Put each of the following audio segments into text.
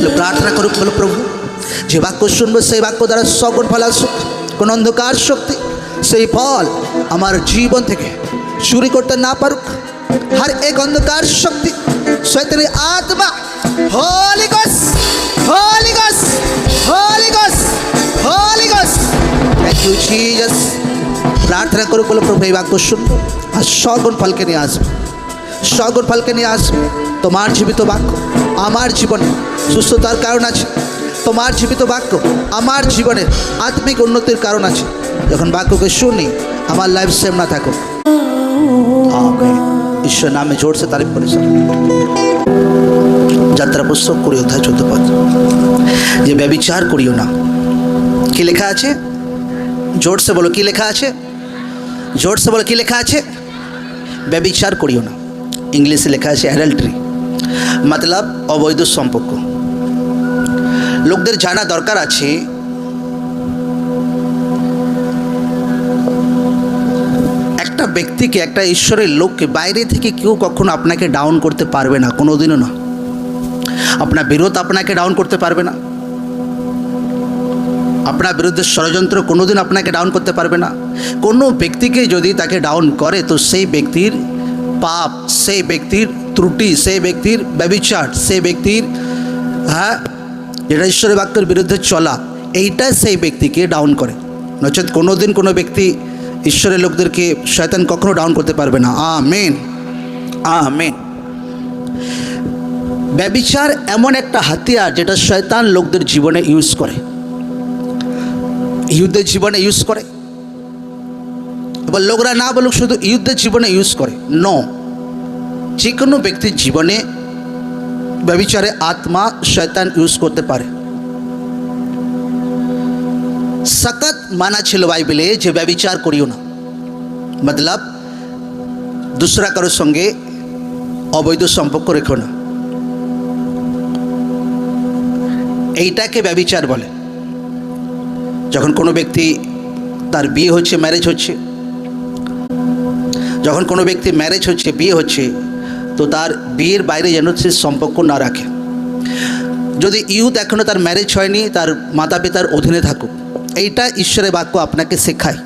তুলে প্রার্থনা করুক, বলো প্রভু যে বাক্য শুনবো সেই বাক্য দ্বারা সকল ফল আসুক। কোন অন্ধকার শক্তি সেই ফল আমার জীবন থেকে চুরি করতে না পারুক। हर एक अंधकार शक्ति शैतानी आत्मा Holi ghost Holi ghost Holi ghost Holi ghost thank you Jesus. प्रार्थना करो, बोलो प्रभु এই বাক্য শুনবো আর সগুণ ফলকে নিয়ে আসবে, সগুণ ফলকে নিয়ে আসবে। তোমার জীবিত বাক্য আমার জীবনে সুস্থতার কারণ আছে, তোমার জীবিত বাক্য আমার জীবনে আত্মিক উন্নতির কারণ আছে। যখন বাক্যকে শুনি আমার লাইফ সেম না থাকুক। আমেন। ঈশ্বর নামে জোর से तारीफ করে যাত্রা পুস্তক 20 অধ্যায় 14 পদ, যে ব্যভিচার করিও না। কি লেখা আছে? জোর से বলো, কি লেখা আছে? জোর से বলো, কি লেখা আছে? ব্যভিচার করিও না। ইংলিশে লেখা আছে অ্যাডাল্টারি, मतलब অবৈধ সম্পর্ক। লোকদের জানা দরকার আছে একটা ব্যক্তিকে, একটা ঈশ্বরের লোককে বাইরে থেকে কেউ কখনো আপনাকে ডাউন করতে পারবে না, কোনোদিনও না। আপনার বিরোধ আপনাকে ডাউন করতে পারবে না, আপনার বিরুদ্ধে ষড়যন্ত্র কোনোদিন আপনাকে ডাউন করতে পারবে না। কোনো ব্যক্তিকে যদি তাকে ডাউন করে তো সেই ব্যক্তির পাপ, সেই ব্যক্তির ত্রুটি, সেই ব্যক্তির ব্যভিচার, সেই ব্যক্তির যেটা ঈশ্বরের বাক্যের বিরুদ্ধে চলা, এইটা সেই ব্যক্তিকে ডাউন করে। নচেত কোনোদিন কোনো ব্যক্তি ঈশ্বরের লোকদেরকে শয়তান কখনো ডাউন করতে পারবে না। Amen amen. ব্যভিচার এমন একটা হাতিয়ার যেটা শয়তান লোকদের জীবনে ইউজ করে, ইহুদের জীবনে ইউজ করে। এবার লোকরা না বলুক শুধু ইহুদের জীবনে ইউজ করে, নো, যে কোনো ব্যক্তির জীবনে ব্যভিচারে আত্মা শয়তান ইউজ করতে পারে। সখত মানা ছিল বাইবেলে যে ব্যভিচার করিও না, মতলব দুসরা কারোর সঙ্গে অবৈধ সম্পর্ক রেখো না, এইটাকে ব্যভিচার বলে। যখন কোনো ব্যক্তি তার বিয়ে হচ্ছে, ম্যারেজ হচ্ছে, যখন কোনো ব্যক্তি ম্যারেজ হচ্ছে, বিয়ে হচ্ছে, তো তার বিয়ের বাইরে যেন সে সম্পর্ক না রাখে। যদি ইউথ এখনও তার ম্যারেজ হয়নি, তার মাতা পিতার অধীনে থাকুক, এইটা ঈশ্বরের বাক্য আপনাকে শেখায়,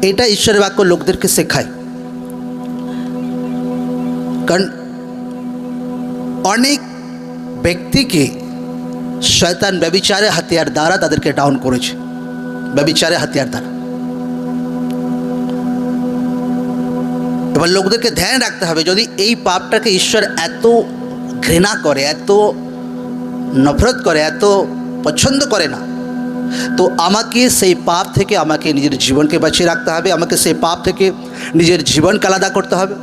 এইটা ঈশ্বরের বাক্য লোকদেরকে শেখায়। কারণ অনেক ব্যক্তিকে শয়তান ব্যভিচারের হাতিয়ার দ্বারা তাদেরকে ডাউন করেছে, ব্যভিচারের হাতিয়ার দ্বারা। এবার লোকদেরকে ধ্যান রাখতে হবে, যদি এই পাপটাকে ঈশ্বর এত ঘৃণা করে, এত নফরত করে, এত পছন্দ করে না, তো আমাকে সেই পাপ থেকে আমাকে নিজের জীবনকে বাঁচিয়ে রাখতে হবে, আমাকে সেই পাপ থেকে নিজের জীবনকে আলাদা করতে হবে।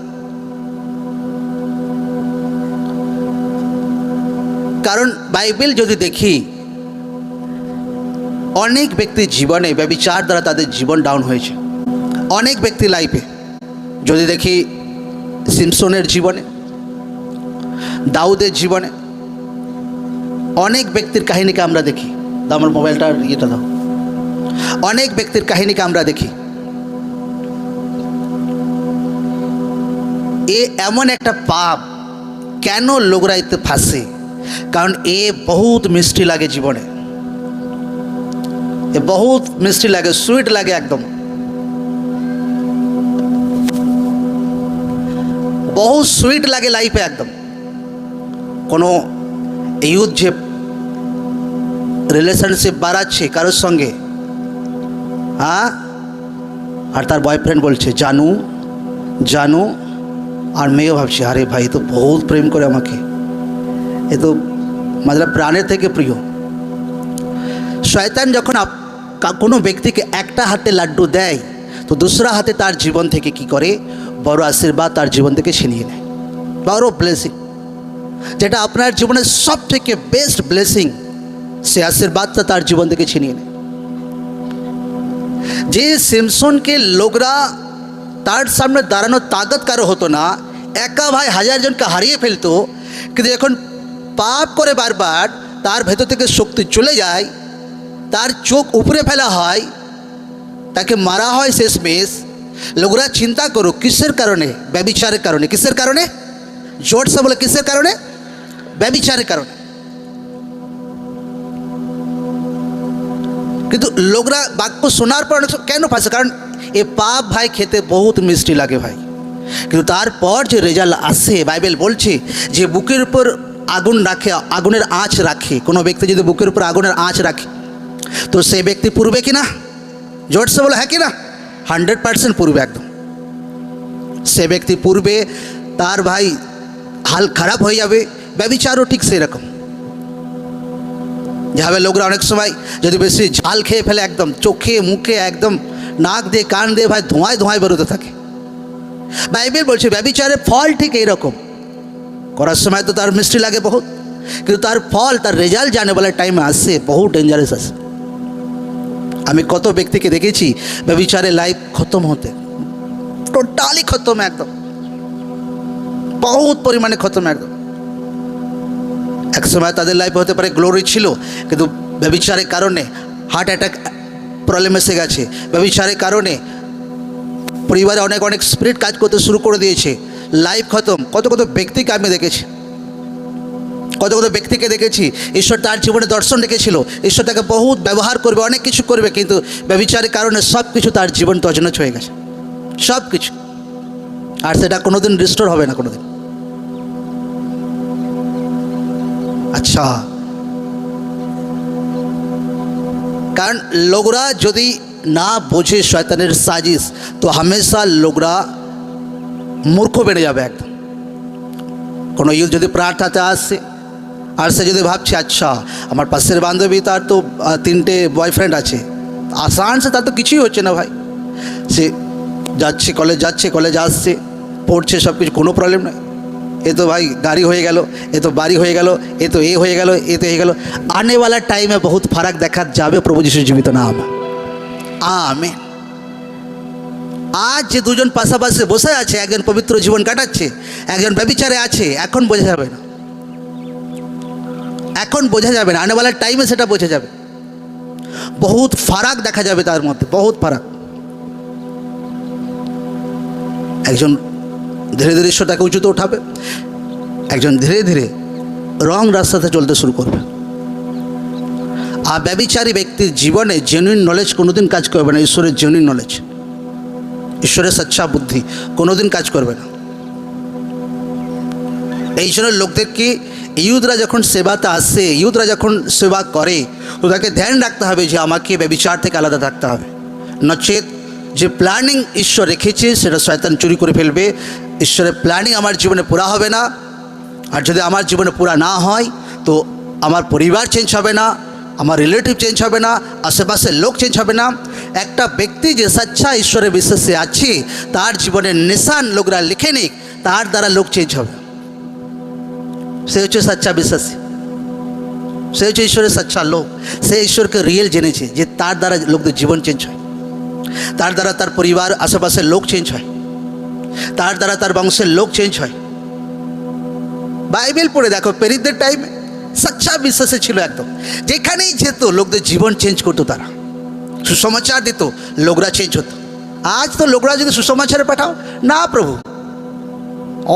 কারণ বাইবেল যদি দেখি, অনেক ব্যক্তির জীবনে ব্যভিচার দ্বারা তাদের জীবন ডাউন হয়েছে, অনেক ব্যক্তির লাইফে। যদি দেখি সিমসনের জীবনে, দাউদের জীবনে, অনেক ব্যক্তির কাহিনীকে আমরা দেখি। আমার মোবাইলটার ইয়েটা দাও। অনেক ব্যক্তির কাহিনীকে আমরা দেখি। এ এমন একটা পাপ, কেন লোকরা এতে ফাঁসে? কারণ এ বহুত মিষ্টি লাগে জীবনে, এ বহুত মিষ্টি লাগে, সুইট লাগে, একদম বহুত সুইট লাগে লাইফে একদম। কোনো ইউথ যে রিলেশনশিপ বাড়াচ্ছে কারোর সঙ্গে, আর তার বয়ফ্রেন্ড বলছে জানু জানু, আর মেয়েও ভাবছে আরে ভাই তো বহুত প্রেম করে আমাকে, এ তো मतलब প্রাণের থেকে প্রিয়। শয়তান যখন কোনো ব্যক্তিকে একটা হাতে লাড্ডু দেয়, তো দুসরা হাতে তার জীবন থেকে কি করে, বড় আশীর্বাদ তার জীবন থেকে ছিনিয়ে নেয়, বড় ব্লেসিং, যেটা আপনার জীবনের সব থেকে বেস্ট ব্লেসিং, সে আশীর্বাদটা তার জীবন থেকে ছিনিয়ে নেয়। যে সিমসনকে লোকরা তার সামনে দাঁড়ানোর তাকত কারো হতো না, একা ভাই 1000 জনকে হারিয়ে ফেলতো, কিন্তু যখন পাপ করে বারবার তার ভেতর থেকে শক্তি চলে যায়, তার চোখ উপরে ফেলা হয়, তাকে মারা হয় শেষমেশ। লোকরা চিন্তা করো কিসের কারণে? ব্যভিচারের কারণে। কিসের কারণে? জোর সে বলে কিসের কারণে? ব্যভিচারের কারণে। কিন্তু লোকরা বাক্য শোনার পর অনেক কেন ফাঁসে, কারণ এ পাপ ভাই খেতে বহুত মিষ্টি লাগে ভাই, কিন্তু তারপর যে রেজাল্ট আসে, বাইবেল বলছে যে বুকের উপর আগুন রাখে, আগুনের আঁচ রাখে, কোনো ব্যক্তি যদি বুকের উপর আগুনের আঁচ রাখে তো সেই ব্যক্তি পুড়বে কি না? জোর সে বলো হ্যাঁ কি না? 100% পুড়বে একদম। সে ব্যক্তি পূর্বে তার ভাই হাল খারাপ হয়ে যাবে। ব্যভিচারও ঠিক সেই রকম, যেভাবে লোকরা অনেক সময় যদি বেশি ঝাল খেয়ে ফেলে একদম চোখে মুখে একদম নাক দিয়ে কান দিয়ে ভাই ধোঁয়ায় ধোঁয়ায় বেরোতে থাকে। বাইবেল বলছে ব্যভিচারের ফল ঠিক এইরকম, করার সময় তো তার মিষ্টি লাগে বহুত, কিন্তু তার ফল, তার রেজাল্ট জানে বলার টাইমে আসে বহুত ডেঞ্জারাস আসে। আমি কত ব্যক্তিকে দেখেছি ব্যভিচারে লাইফ খতম হতে, টোটালি খতম, একদম বহুত পরিমাণে খতম একদম। এক সময় তাদের লাইফে হতে পারে গ্লোরি ছিল, কিন্তু ব্যভিচারের কারণে হার্ট অ্যাটাক প্রবলেম এসে গেছে, ব্যভিচারের কারণে পরিবারে অনেক অনেক স্পিরিট কাজ করতে শুরু করে দিয়েছে, লাইফ খতম। কত কত ব্যক্তিকে আমি দেখেছি, কত কত ব্যক্তিকে দেখেছি ঈশ্বর তার জীবনে দর্শন রেখেছিল, ঈশ্বর তাকে বহুত ব্যবহার করবে, অনেক কিছু করবে, কিন্তু ব্যভিচারের কারণে সব কিছু তার জীবন তছনছ হয়ে গেছে, সব কিছু। আর সেটা কোনোদিন রিস্টোর হবে না কোনোদিন। আচ্ছা, কারণ লোকরা যদি না বোঝে শয়তানের সাজিশ তো হামেশা লোকরা মূর্খ বেড়ে যাবে একদম। কোনো ইউথ যদি প্রার্থনাতে আসছে আর সে যদি ভাবছে আচ্ছা আমার পাশের বান্ধবী তার তো 3টে বয়ফ্রেন্ড আছে, আসান সে তার তো কিছুই হচ্ছে না ভাই, সে যাচ্ছে কলেজ আসছে, পড়ছে, সব কিছু, কোনো প্রবলেম নেই। এ তো ভাই গাড়ি হয়ে গেল, এ তো বাড়ি হয়ে গেল, এ তো এ হয়ে গেল, এ তো হয়ে গেল। आने वाला टाइम बहुत फर्क দেখা যাবে প্রভু যিশু জীবিত নাম। আমেন। আজ যে দুজন পাশাপাশি বসে আছে, একজন পবিত্র জীবন কাটাচ্ছে, একজন ব্যভিচারে আছে, এখন বোঝা যাবে না, এখন বোঝা যাবে না, आने वाला টাইমে সেটা বোঝা যাবে। বহুত ফারাক দেখা যাবে তার মধ্যে, বহুত ফারাক। একজন ধীরে ধীরে ঈশ্বর তাকে উঁচুতে উঠাবে, একজন ধীরে ধীরে রং রাস্তাতে চলতে শুরু করবে। আর ব্যভিচারী ব্যক্তির জীবনে জেনুইন নলেজ কোনোদিন কাজ করবে না, ঈশ্বরের জেনুইন নলেজ, ঈশ্বরের সচ্চা বুদ্ধি কোনোদিন কাজ করবে না। এই জন্য লোকদেরকে ইউথরা যখন সেবাতে আসে, ইউথরা যখন সেবা করে, তো তাকে ধ্যান রাখতে হবে যে আমাকে ব্যভিচার থেকে আলাদা থাকতে হবে, নচেত যে প্ল্যানিং ঈশ্বর রেখেছে সেটা শয়তান চুরি করে ফেলবে। ঈশ্বরের প্ল্যানিং আমার জীবনে পুরা হবে না, আর যদি আমার জীবনে পুরা না হয় তো আমার পরিবার চেঞ্জ হবে না, আমার রিলেটিভ চেঞ্জ হবে না, আশেপাশের লোক চেঞ্জ হবে না। একটা ব্যক্তি যে সচ্চা ঈশ্বরের বিশ্বাসে আছে, তার জীবনের নিশান লোকরা লিখে নিক, তার দ্বারা লোক চেঞ্জ হবে। সে হচ্ছে সচ্চা বিশ্বাসী, সে হচ্ছে ঈশ্বরের সচ্চা লোক, সে ঈশ্বরকে রিয়েল জেনেছে, যে তার দ্বারা লোকদের জীবন চেঞ্জ হয়, তার দ্বারা তার পরিবার আশেপাশের লোক চেঞ্জ হয়, তার দ্বারা তার বংশের লোক চেঞ্জ হয়। বাইবেল পড়ে দেখো, পেরিতদের টাইমে সচ্চা বিশ্বাসে ছিল একদম, যেখানেই যেত লোকদের জীবন চেঞ্জ করতো, তারা সুসমাচার দিত, লোকরা চেঞ্জ হতো। আজ তো লোকরা যদি সুসমাচারে পাঠাও না প্রভু,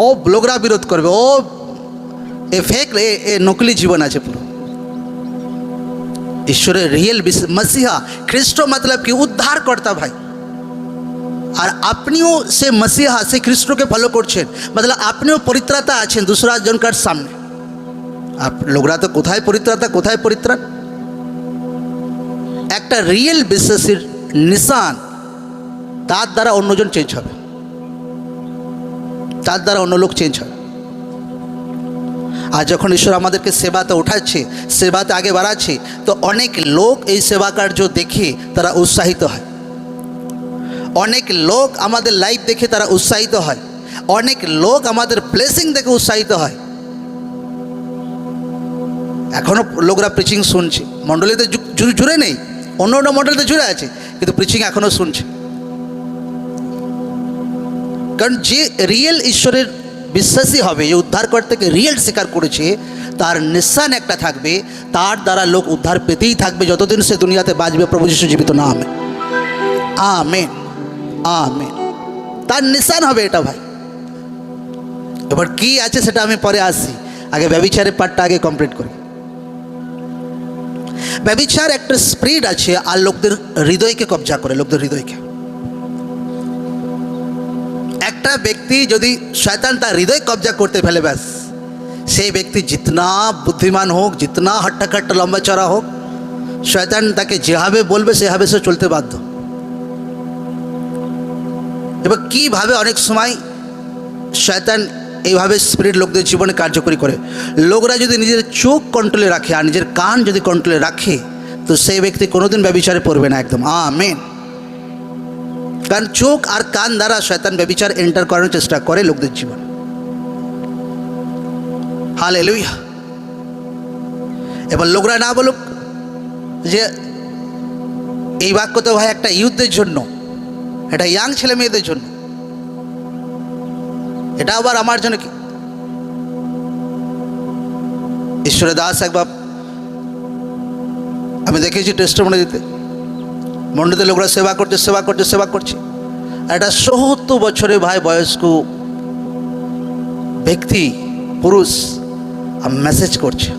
ও লোকরা বিরোধ করবে, ও এ ফেক, এ নকলি জীবন আছে পুরো। ঈশ্বরের রিয়েল মসিহা খ্রিস্ট मतलब কি উদ্ধারকর্তা ভাই, আর আপনিও সে মসিহা, সে খ্রিস্টকে ফলো করছেন, मतलब আপনিও পরিত্রাতা আছেন दूसरा জনকার সামনে। লোকরা তো কোথায় পরিত্রাতা, কোথায় পরিত্রাণ? একটা রিয়েল বিশ্বাসের নিশান, তার দ্বারা অন্যজন চেঞ্জ হবে, তার দ্বারা অন্য লোক চেঞ্জ হবে। আর যখন ঈশ্বর আমাদেরকে সেবাতে উঠাচ্ছে, সেবাতে আগে বাড়াচ্ছে, তো অনেক লোক এই সেবা কার্য দেখে তারা উৎসাহিত হয়, অনেক লোক আমাদের লাইফ দেখে তারা উৎসাহিত হয়, অনেক লোক আমাদের ব্লেসিং দেখে উৎসাহিত হয়। এখনও লোকরা প্রিচিং শুনছে, মণ্ডলীতে জুড়ে নেই, অন্য অন্য মণ্ডলীতে জুড়ে আছে, কিন্তু প্রিচিং এখনও শুনছে। কারণ যে রিয়েল ঈশ্বরের বিশ্বাসী হবে, যে উদ্ধারকর্তাকে রিয়েল স্বীকার করেছে, তার নিশান একটা থাকবে, তার দ্বারা লোক উদ্ধার পেতেই থাকবে যতদিন সে দুনিয়াতে বাঁচবে প্রভু যিশু জীবিত নামে। Amen, amen. তার নিশান হবে এটা ভাই। এবার কি আছে সেটা আমি পরে আসছি, আগে ব্যভিচারের পার্টটা আগে কমপ্লিট করি। ব্যভিচার একটা স্পিরিট আছে, আর লোকদের হৃদয়কে কবজা করে, লোকদের হৃদয়কে। একটা ব্যক্তি যদি শয়তান তার হৃদয় কবজা করতে ফেলে, ব্যাস সেই ব্যক্তি জিতনা বুদ্ধিমান হোক, জিতনা হট্টাকট্টা লম্বা চড়া হোক, শয়তান তাকে যেভাবে বলবে সেভাবে সে চলতে বাধ্য। এবার কীভাবে অনেক সময় শয়তান এইভাবে স্পিরিট লোকদের জীবনে কার্যকরী করে, লোকরা যদি নিজের চোখ কন্ট্রোলে রাখে আর নিজের কান যদি কন্ট্রোলে রাখে, তো সেই ব্যক্তি কোনোদিন ব্যভিচারে পড়বে না, একদম আমেন। কারণ চোখ আর কান দ্বারা শয়তান ব্যভিচার এন্টার করানোর চেষ্টা করে লোকদের জীবন। হালেলুয়া। এবার লোকরা না বলুক যে এই বাক্য তো ভাই একটা ইউথদের জন্য, এটা ইয়াং ছেলে মেয়েদের জন্য, এটা আবার আমার জন্য কি? ঈশ্বরের দাস একবার আমি দেখেছি টেস্টিমনি দিতে, মন্ডিতে লোকরা সেবা করছে। একটা ৭০ বছরে ভাই বয়স্ক ব্যক্তি, পুরুষ, মেসেজ করছে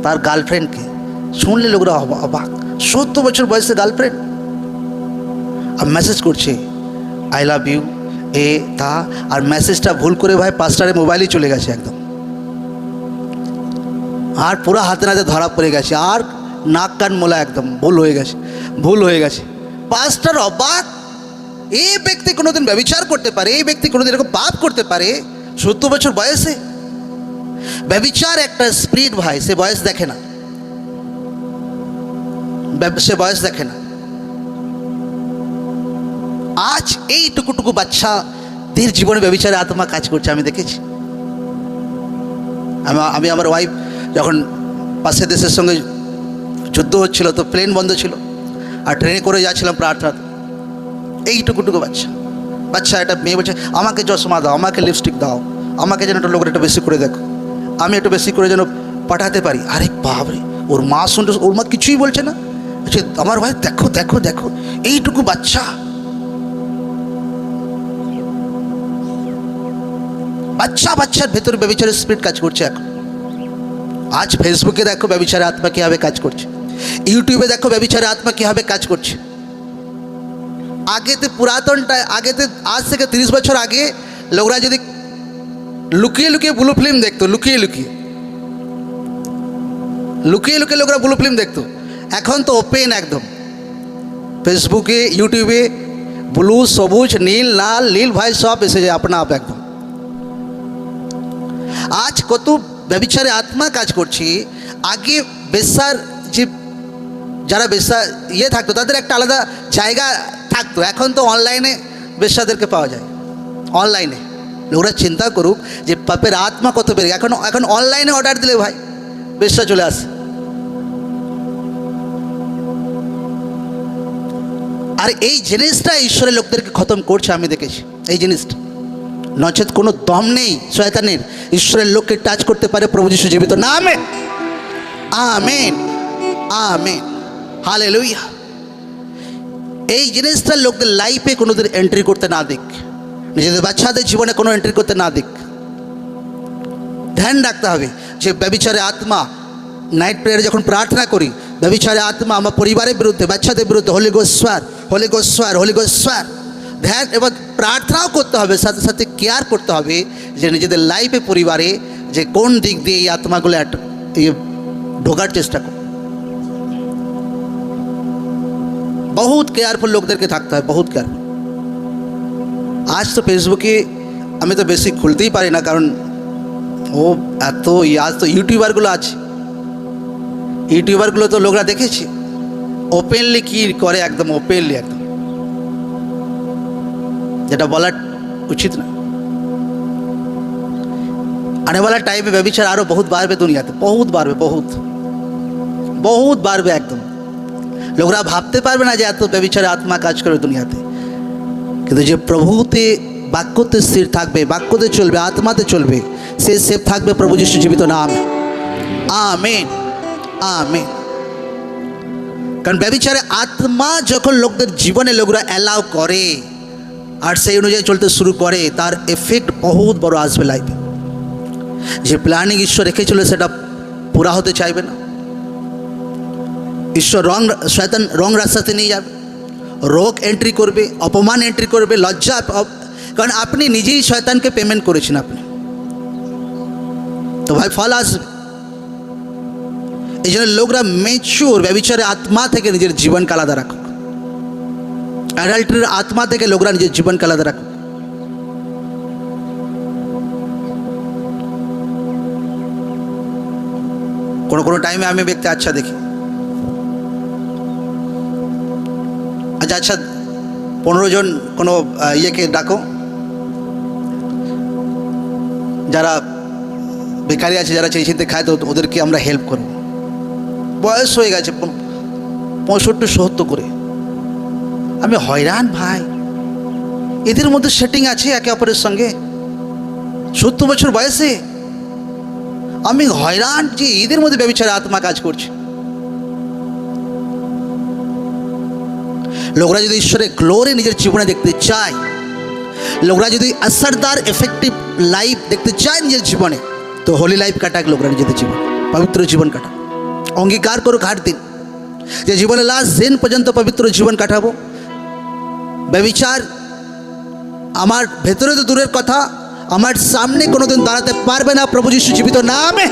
তার গার্লফ্রেন্ডকে। শুনলে লোকরা অবাক, ৭০ বছর বয়সে গার্লফ্রেন্ড, আর মেসেজ করছে আই লাভ ইউ এ তা, আর মেসেজটা ভুল করে ভাই পাস্টারের মোবাইলেই চলে গেছে একদম, আর পুরো হাতে নাতে ধরা পড়ে গেছে, আর নাক কান মোলা একদম ভুল হয়ে গেছে। পাস্টার অবাক, এই ব্যক্তি কোনোদিন ব্যভিচার করতে পারে, এই ব্যক্তি কোনোদিন এরকম পাপ করতে পারে ৭০ বছর বয়সে? ব্যভিচার একটা স্পিরিট ভাই, সে বয়স দেখে না, সে বয়স দেখে না। আজ এই টুকুটুকু বাচ্চাদের জীবনে ব্যভিচারের আত্মা কাজ করছে, আমি দেখেছি। আমি আমার ওয়াইফ যখন পাশের দেশের সঙ্গে যুদ্ধ হচ্ছিল, তো প্লেন বন্ধ ছিল, আর ট্রেনে করে যাচ্ছিলাম প্রার্থনাতে, এই টুকুটুকু বাচ্চা একটা মেয়ে বলছে আমাকে চশমা দাও, আমাকে লিপস্টিক দাও, আমাকে যেন একটা লোকের একটু বেশি করে দেখো, আমি একটু বেশি করে যেন পাঠাতে পারি। আরে বাপরে, ওর মা শুনতে, ওর মা কিছুই বলছে না, বলছে আমার ভাই দেখো দেখো দেখো, এইটুকু বাচ্চার ভেতরে ব্যভিচারের স্পিরিট কাজ করছে এখন। আজ ফেসবুকে দেখো ব্যভিচারের আত্মা কীভাবে কাজ করছে, ইউটিউবে দেখো ব্যভিচারের আত্মা কীভাবে কাজ করছে। আগেতে আগেতে আজ থেকে 30 বছর আগে লোকরা যদি লুকিয়ে ব্লু ফিল্ম দেখতো, লুকিয়ে লোকরা ব্লু ফিল্ম দেখতো। এখন তো ওপেন একদম, ফেসবুকে ইউটিউবে ব্লু, সবুজ, নীল, লাল, নীল ভাই সব এসে যায় আপনা আপ একদম। আজ কত ব্যভিচারে আত্মা কাজ করছে। আগে বেশ্যার যে যারা বেশ্যা থাকতো তাদের একটা আলাদা জায়গা থাকতো, এখন তো অনলাইনে বেশ্যাদেরকে পাওয়া যায়। অনলাইনে লোকরা চিন্তা করুক যে পাপের আত্মা কত বেড়ে, এখন অনলাইনে অর্ডার দিলে ভাই বেশ্যা চলে আসে। আর এই জিনিসটা ঈশ্বরের লোকদেরকে খতম করছে, আমি দেখেছি এই জিনিসটা। নচেত কোনো দম নেই শয়তানের ঈশ্বরের লোককে টাচ করতে পারে প্রভু যিশু জীবিত নামে। Amen amen hallelujah. এই জিনিসটা লোকদের লাইফে কোনোদিন এন্ট্রি করতে না দিক, নিজেদের বাচ্চাদের জীবনে কোনো এন্ট্রি করতে না দিক। ধ্যান রাখতে হবে যে ব্যভিচারে আত্মা, নাইট প্রেয়ারে যখন প্রার্থনা করি, ব্যভিচারে আত্মা আমার পরিবারের বিরুদ্ধে, বাচ্চাদের বিরুদ্ধে, হোলি গোস্ট স্বার ধ্যান এবং প্রার্থনাও করতে হবে, সাথে সাথে কেয়ার করতে হবে যে নিজেদের লাইফে, পরিবারে যে কোন দিক দিয়ে এই আত্মাগুলো ঢোকার চেষ্টা করে। বহুত কেয়ারফুল লোকদেরকে থাকতে হয়, বহুত কেয়ারফুল। আজ তো ফেসবুকে আমি তো বেশি খুলতেই পারি না, কারণ আজ তো ইউটিউবারগুলো আছে, ইউটিউবারগুলো তো লোকরা দেখেছি ওপেনলি কি করে, একদম ওপেনলি, একদম যেটা বলার উচিত না। আনেওয়ালা টাইমে ব্যভিচার আরও বহুত বাড়বে দুনিয়াতে, বহুত বাড়বে একদম। লোকরা ভাবতে পারবে না যে এত ব্যভিচারে আত্মা কাজ করে দুনিয়াতে, কিন্তু যে প্রভুতে বাক্যতে স্থির থাকবে, বাক্যতে চলবে, আত্মাতে চলবে, সে সেফ থাকবে প্রভু যিশু জীবিত নাম। Amen amen. কারণ ব্যভিচারে আত্মা যখন লোকদের জীবনে লোকরা অ্যালাউ করে আর সেই অনুযায়ী চলতে শুরু করে, তার এফেক্ট বহুত বড় আসবে লাইফে। যে প্ল্যানিং ঈশ্বর রেখেছিল সেটা পুরা হতে চাইবে না, ঈশ্বর শয়তান রং রাস্তাতে নিয়ে যাবে, রোগ এন্ট্রি করবে, অপমান এন্ট্রি করবে, লজ্জা, কারণ আপনি নিজেই শয়তানকে পেমেন্ট করেছেন আপনি, তো ভাই ফল আসবে। এই জন্য লোকরা মেচুর ব্যভিচারের আত্মা থেকে নিজের জীবনকে আলাদা রাখুক, অ্যাডাল্টারির আত্মা থেকে লোকরা নিজের জীবনকে আলাদা রাখুক। কোনো টাইমে আমি ব্যক্তি আচ্ছা দেখি, আচ্ছা 15 জন কোনো ইয়েকে ডাকো, যারা বেকারি আছে, যারা চেয়ে খায়, তো ওদেরকে আমরা হেল্প করব। বয়স হয়ে গেছে 65-70 করে, আমি হয়রান ভাই, এদের মধ্যে সেটিং আছে একে অপরের সঙ্গে, 70 বছর বয়সে আমি হয়রান যে এদের মধ্যে ব্যভিচারের আত্মা কাজ করছে। লোকরা যদি ঈশ্বরের গ্লোরি নিজের জীবনে দেখতে চায়, লোকরা যদি আসরদার এফেক্টিভ লাইফ দেখতে চায় নিজের জীবনে, তো হোলি লাইফ কাটাক, লোকরা নিজেদের জীবন পবিত্র জীবন কাটাক। অঙ্গীকার করুক হার দিন যে জীবনে লাস্ট দিন পর্যন্ত পবিত্র জীবন কাটাবো। ব্যভিচার আমার ভেতরে তো দূরের কথা, আমার সামনে কোনোদিন দাঁড়াতে পারবে না, প্রভু যীশু জীবিত নামে,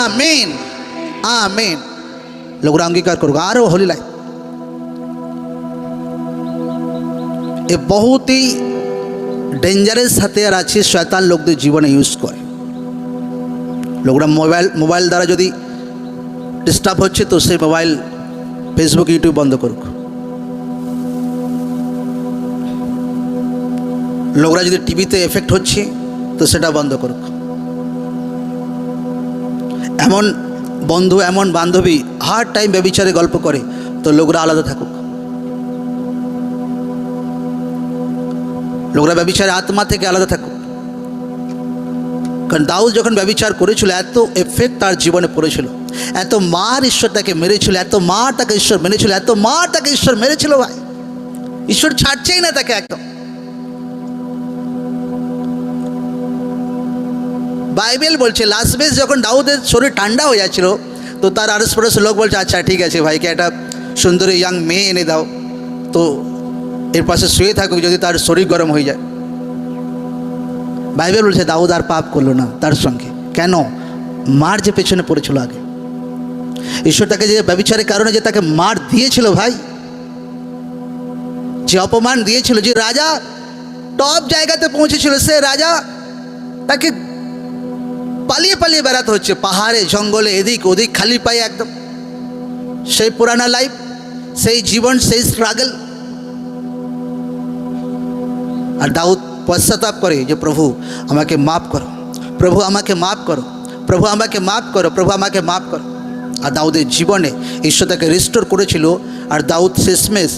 আমেন আমেন। লোকরা অঙ্গীকার করুক আরও হোলি লাইফ। এ বহুত ही ডেঞ্জারাস হাতিয়ার আছে, শয়তান লোকদের জীবনে ইউজ করে। লোকরা মোবাইল দ্বারা যদি ডিস্টার্ব হচ্ছে, তো সেই মোবাইল, ফেসবুক, ইউটিউব বন্ধ করুক। লোকরা যদি টিভিতে এফেক্ট হচ্ছে, তো সেটা বন্ধ করুক। এমন বন্ধু, এমন বান্ধবী হার টাইম ব্যভিচারে গল্প করে, তো লোকরা আলাদা থাকুক। লোকরা ব্যভিচারের আত্মা থেকে আলাদা থাকুক। কারণ দাউদ যখন ব্যভিচার করেছিল, এত এফেক্ট তার জীবনে পড়েছিল, এত মার ঈশ্বর তাকে মেরেছিল, এত মার তাকে ঈশ্বর মেরেছিল, এত মার তাকে ঈশ্বর মেরেছিল ভাই, ঈশ্বর ছাড়ছেই না তাকে একদম। বাইবেল বলছে লাস্ট বেস যখন দাউদের শরীর ঠান্ডা হয়ে যাচ্ছিল, তো তার আরস পড়োস লোক বলছে, আচ্ছা ঠিক আছে ভাইকে একটা সুন্দরী ইয়াং মেয়ে এনে দাও, তো এর পাশে শুয়ে থাকুক, যদি তার শরীর গরম হয়ে যায়। বাইবেল বলছে দাউদ আর পাপ করলো না তার সঙ্গে। কেন? মার যে পেছনে পড়েছিল আগে, ঈশ্বর তাকে যে ব্যভিচারের কারণে যে তাকে মার দিয়েছিল ভাই, যে অপমান দিয়েছিল, যে রাজা টপ জায়গাতে পৌঁছেছিল, সে রাজা তাকে পালিয়ে পালিয়ে বেড়াতে হচ্ছে, পাহাড়ে জঙ্গলে এদিক ওদিক খালি পায়ে একদম। সেই পুরানা লাইফ, সেই জীবন, সেই স্ট্রাগল। আর দাউদ পশ্চাতাপ করে যে প্রভু আমাকে মাফ করো, প্রভু আমাকে মাফ করো, প্রভু আমাকে মাফ করো, প্রভু আমাকে মাফ করো। আর দাউদের জীবনে ঈশ্বর তাকে রিস্টোর করেছিল, আর দাউদ শেষমেশ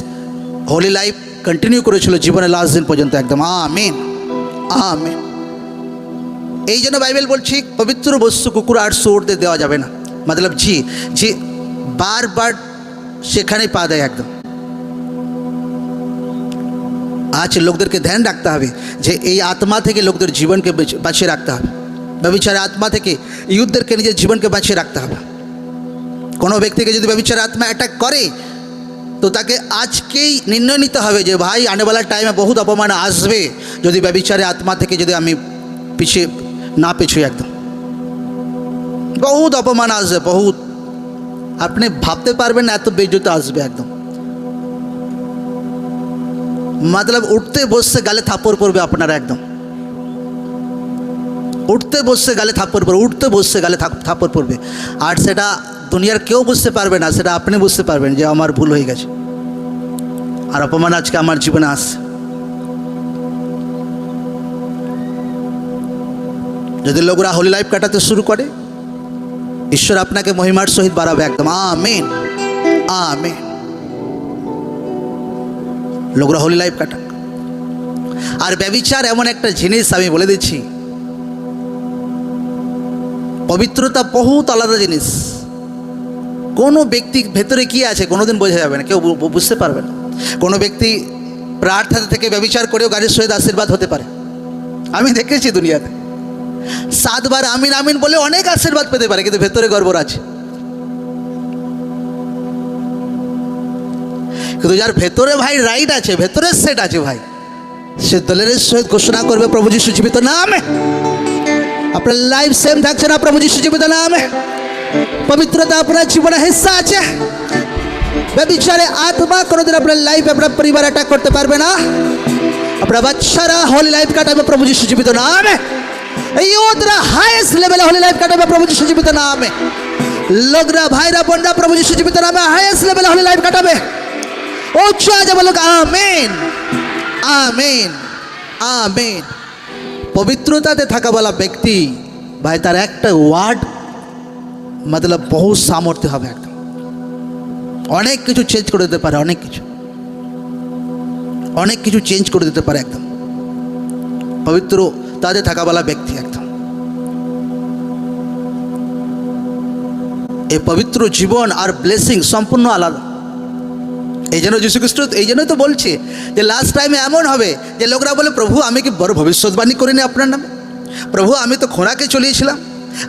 হোলি লাইফ কন্টিনিউ করেছিল জীবনে লাস্ট দিন পর্যন্ত একদম। Amen amen. এই জন্য বাইবেল বলছি পবিত্র বস্তু কুকুর আর শুয়োরদের দেওয়া যাবে না, মতলব যে বারবার সেখানেই পা দেয় একদম। আজ লোকদেরকে ধ্যান রাখতে হবে যে এই আত্মা থেকে লোকদের জীবনকে বাঁচিয়ে রাখতে হবে, ব্যভিচারের আত্মা থেকে ইউথদেরকে নিজের জীবনকে বাঁচিয়ে রাখতে হবে। কোনো ব্যক্তিকে যদি ব্যভিচারের আত্মা অ্যাটাক করে, তো তাকে আজকেই নির্ণয় নিতে হবে যে ভাই আনেওয়ালা টাইমে বহুত অপমান আসবে, যদি ব্যভিচারের আত্মা থেকে যদি আমি পিছিয়ে না পিছুই, একদম বহুত অপমান আসবে, বহুত, আপনি ভাবতে পারবেন না এত বেইজ্জতি আসবে একদম। মতলব উঠতে বসতে গালে থাপ্পড় পড়বে আপনারা একদম, উঠতে বসতে গালে থাপ্পড় পড়বে, উঠতে বসতে গালে থাপ্পড় পড়বে। আর সেটা দুনিয়ার কেউ বুঝতে পারবে না, সেটা আপনি বুঝতে পারবেন যে আমার ভুল হয়ে গেছে, আর অপমান আজকে আমার জীবনে আসছে। যদি লোকরা হোলি লাইফ কাটাতে শুরু করে, ঈশ্বর আপনাকে মহিমার সহিত বাড়াবে একদম। Amen amen. লোকরা হোলি লাইফ কাটাক। আর ব্যভিচার এমন একটা জিনিস, আমি বলে দিচ্ছি, পবিত্রতা বহুত আলাদা জিনিস। কোনো ব্যক্তির ভেতরে কি আছে কোনোদিন বোঝা যাবে না, কেউ বুঝতে পারবে না। কোনো ব্যক্তি প্রার্থনা থেকে ব্যভিচার করেও গাড়ির সহিত আশীর্বাদ হতে পারে, আমি দেখেছি দুনিয়াতে। 7 বার আমিন আমিন বলে অনেক আশীর্বাদ পেতে পারে, কিন্তু ভেতরে গর্বর আছে। কিন্তু যার ভেতরে ভাই রাইট আছে, ভেতরের সেট আছে ভাই, সে দলের সহিত ঘোষণা করবে প্রভু যিশু জীবিত নামে। আপনার লাইফ সেম থাকছে না প্রভু যিশু জীবিত নামে। পবিত্রতা আপনার জীবনে হিস্সা আছে। ব্যভিচারে আত্মা কোনোদিন আপনার লাইফ আপনার পরিবার অ্যাটাক করতে পারবে না। আপনার বাচ্চারা হোলি লাইফ কাটাবে প্রভু যিশু জীবিত নামে। এই ওরা হাইয়েস্ট লেভেলে হোলি লাইফ কাটাবে প্রভু যিশু জীবিত নামে। লোকরা ভাইরা বোনরা প্রভু যিশু জীবিত নামে হাইয়েস্ট লেভেলে হোলি লাইফ কাটাবে। উচ্চ আওয়াজে বলুক আমেন, আমেন, আমেন। পবিত্রতাতে থাকা বলা ব্যক্তি ভাই, তার একটা ওয়ার্ড মতলব বহু সামর্থ্য হবে, একদম অনেক কিছু চেঞ্জ করে দিতে পারে, অনেক কিছু চেঞ্জ করে দিতে পারে একদম। পবিত্রতাতে থাকা বলা ব্যক্তি একদম এই পবিত্র জীবন আর ব্লেসিং সম্পূর্ণ আলাদা। এই জন্য যীশু খ্রিস্ট এই জন্যই তো বলছে যে লাস্ট টাইমে এমন হবে যে লোকরা বলে, প্রভু আমি কি বড় ভবিষ্যৎবাণী করিনি আপনার নামে? প্রভু আমি তো খোঁড়াকে চলিয়েছিলাম,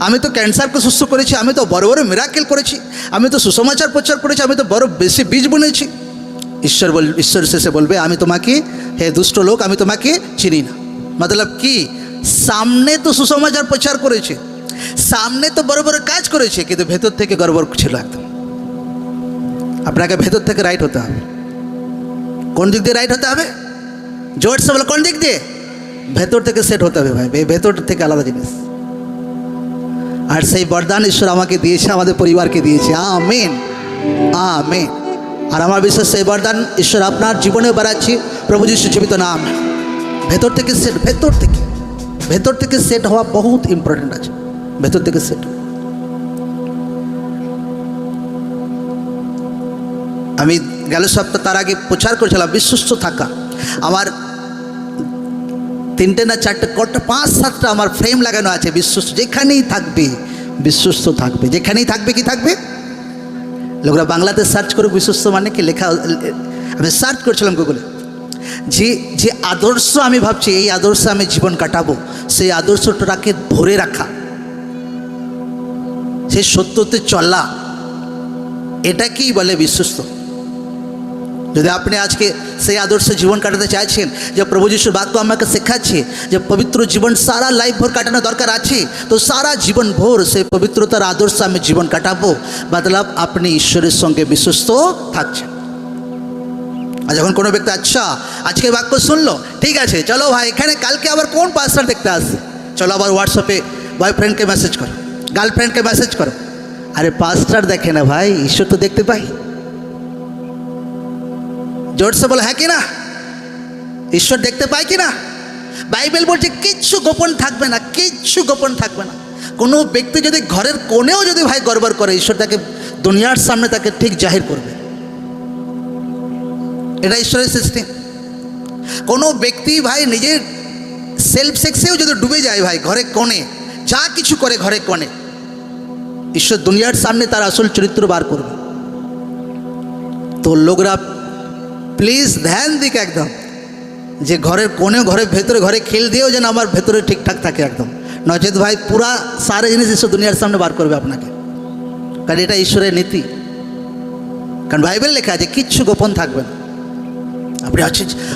আমি তো ক্যান্সারকে সুস্থ করেছি, আমি তো বড় বড় মিরাকেল করেছি, আমি তো সুসমাচার প্রচার করেছি, আমি তো বড় বেশি বীজ বুনেছি। ঈশ্বর শেষে বলবে, আমি তোমাকে, হে দুষ্ট লোক, আমি তোমাকে চিনি না। মতলব কি, সামনে তো সুসমাচার প্রচার করেছে, সামনে তো বড় বড় কাজ করেছে, কিন্তু ভেতর থেকে গড়বড় ছিল একদম। আপনাকে ভেতর থেকে রাইট হতে হবে। কোন দিক দিয়ে রাইট হতে হবে? জোরসে বলো, কোন দিক দিয়ে? ভেতর থেকে সেট হতে হবে ভাই, ভেতর থেকে আলাদা জিনিস। আর সেই বরদান ঈশ্বর আমাকে দিয়েছে, আমাদের পরিবারকে দিয়েছে। Amen, amen. আর আমার বিশ্বাস সেই বরদান ঈশ্বর আপনার জীবনে বাড়াচ্ছি প্রভু যিশু জীবিত নাম। ভেতর থেকে সেট, ভেতর থেকে সেট হওয়া বহুত ইম্পর্টেন্ট আছে। ভেতর থেকে সেট। আমি গেল সপ্তাহ তার আগে প্রচার করেছিলাম বিশ্বস্ত থাকা। আমার 3টে না 4টে কটা 5-7টা আমার ফ্রেম লাগানো আছে। বিশ্বস্ত যেখানেই থাকবে, বিশ্বস্ত থাকবে, যেখানেই থাকবে। কি থাকবে? লোকরা বাংলাতে সার্চ করে বিশ্বস্ত মানে কি লেখা, আমি সার্চ করছিলাম গুগলে, যে আদর্শ আমি ভাবছি এই আদর্শে আমি জীবন কাটাবো, সেই আদর্শটাকে ধরে রাখা, সেই সত্যতে চলা, এটা কি বলে বিশ্বস্ত। যদি আপনি আজকে সেই আদর্শে জীবন কাটাতে চাইছেন, যে প্রভু যিশুর বাক্য আমাকে শেখাচ্ছে যে পবিত্র জীবন সারা লাইফ ভোর কাটানো দরকার আছে, তো সারা জীবন ভোর সেই পবিত্রতার আদর্শে আমি জীবন কাটাবো, মতলব আপনি ঈশ্বরের সঙ্গে বিশ্বস্ত থাকছেন। আর যখন কোনো ব্যক্তি আচ্ছা আজকে বাক্য শুনলো, ঠিক আছে চলো ভাই এখানে কালকে আবার কোন পাস্টার দেখতে আসছে, চলো আবার হোয়াটসঅ্যাপে বয়ফ্রেন্ডকে মেসেজ করো, গার্লফ্রেন্ডকে মেসেজ করো। আরে পাস্টার দেখে না ভাই, ঈশ্বর তো দেখতে পাই। জোরসে বলো হ্যাঁ কি না? ঈশ্বর দেখতে পায় কি না? বাইবেল বলছে কিচ্ছু গোপন থাকবে না, কিচ্ছু গোপন থাকবে না। কোনো ব্যক্তি যদি ঘরের কোণেও যদি ভাই গড়বড় করে, ঈশ্বর তাকে দুনিয়ার সামনে তাকে ঠিক জাহির করবে। এটা ঈশ্বরের সিস্টেম। কোনো ব্যক্তি ভাই নিজের সেলফ সেক্সেও যদি ডুবে যায় ভাই, ঘরে কোণে যা কিছু করে ঘরে কোণে, ঈশ্বর দুনিয়ার সামনে তার আসল চরিত্র বার করবে। তো লোকরা প্লিজ ধ্যান দিক একদম, যে ঘরের কোণে, ঘরের ভেতরে, ঘরে খেল দিয়েও যেন আমার ভেতরে ঠিকঠাক থাকে একদম, নচেত ভাই পুরা সারা জিনিস ঈশ্বর দুনিয়ার সামনে বার করবে আপনাকে। কারণ এটা ঈশ্বরের নীতি। কারণ বাইবেল লেখা আছে কিচ্ছু গোপন থাকবে না। আপনি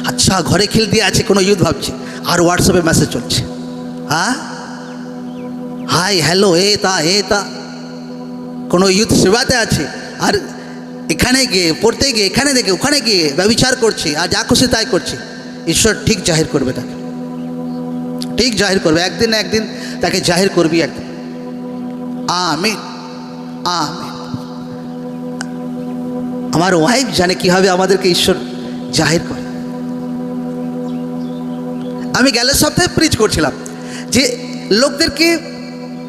আচ্ছা ঘরে খেল দিয়ে আছে কোনো ইউথ ভাবছে, আর হোয়াটসঅ্যাপে মেসেজ চলছে, হ্যাঁ হাই হ্যালো এ তা কোনো ইউথ সেবাতে আছে, আর এখানে গিয়ে পড়তে গিয়ে, এখানে দেখে ওখানে গিয়ে ব্যভিচার করছে, আর যা খুশি তাই করছে। ঈশ্বর ঠিক জাহির করবে তাকে, ঠিক জাহির করবে, একদিন না একদিন তাকে জাহির করবি একদিন। আমিন, আমিন। আমার ওয়াইফ জানে কীভাবে আমাদেরকে ঈশ্বর জাহির করে। আমি গেলের সপ্তাহে প্রিচ করছিলাম যে লোকদেরকে